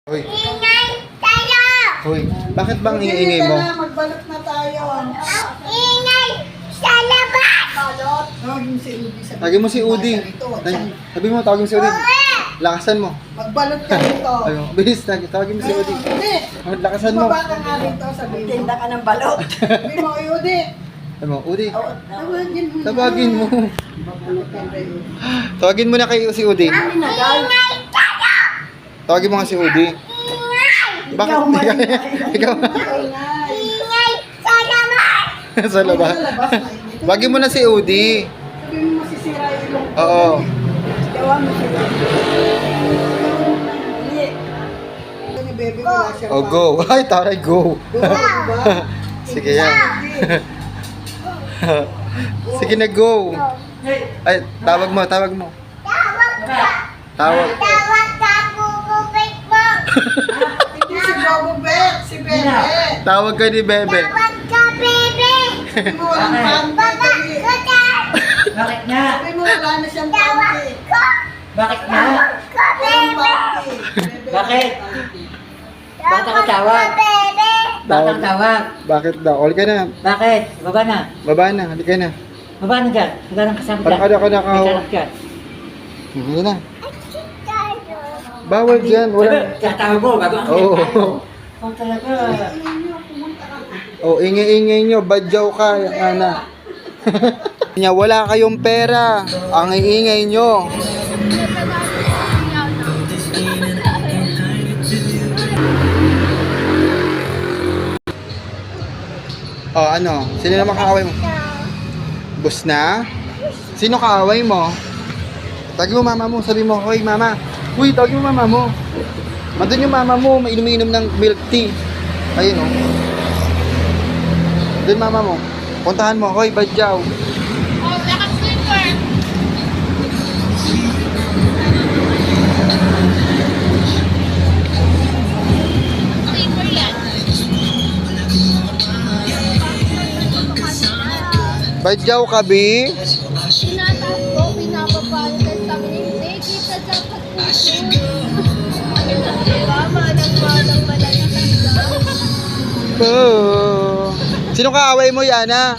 Hoy, Ingay tayo! hoy, bakit bang iingay mo? Magbalot na tayo. Ingay sa labas! Balot. Tawagin si Udi. Tawagin mo si Udi. Sabi mo, tawagin mo si Udi. Lakasan mo. Magbalot ka rito. Ayun, bilis, tawagin mo si Udi. Hindi. Lakasan mo. Bumaba ka nga rito. Sabihin mo. Tinda ka ng balot. Sabi mo kay Udi. Sabi mo, Udi, Tawagin mo. tawagin mo. Magbalot ka rito. Tawagin mo na kay si Udi. Ingay tayo! Tawagin mo nga si Udi. Ingay! Bakit? Ikaw. Ingay sa labas! Sa labas. Tawagin mo na si Udi. Sabi mo masisira yung ilong ko. Oo. Gawa mo siya. Hindi. Ni Bebe wala siya. Oh, go. Ay, taray, go. Go, diba? Sige yan. Sige na, go. Ay, tawag mo, tawag mo. Tawag ka! Tawag. Tawag ka, bububik mo! Hindi si Bobo Bet, si Bebe. Tawag ka ni Bebe. Tawag ka, bebe! Sabi mo walang pante. Baba Sabi ko dyan! Bakit nga? sabi mo wala na siyang Tawag pante. ko! Bakit nga? Ka, Walang bebe! pante. Bakit? Bata ka Tawag tawag. ka, bebe! Batang tawag. Bakit daw? All ka na. Bakit? Baba na. Baba na, halika na. Baba na dyan. Wala nang kasama dyan. Kada May ka. sarap dyan. Halika na. Tayo! Bawal dyan. Wala. Tatawag mo bago ang Oo. Oh, talaga. Oh, ingay-ingay nyo. Badyaw ka, Ana. Wala kayong pera. Ang iingay nyo. Oh, ano? Sino naman kaaway mo? Bus na? Sino kaaway mo? Tawagin mo mama mo. Sabi mo, hoy mama. Uy, tawagin mo mama mo. Mandun yung mama mo. Mainom-inom ng milk tea. Ayun oh. Doon mama mo. Puntahan mo. Hoy, badyaw. Oh, naka-slipper! Slipper yan. Badyaw ka, Bi? Tinataas ko, pinapapalitan kami ni Hindi, kita dyan sa puso. Diba, manang-manang malalakad. Oh. Sino kaaway mo, Yana?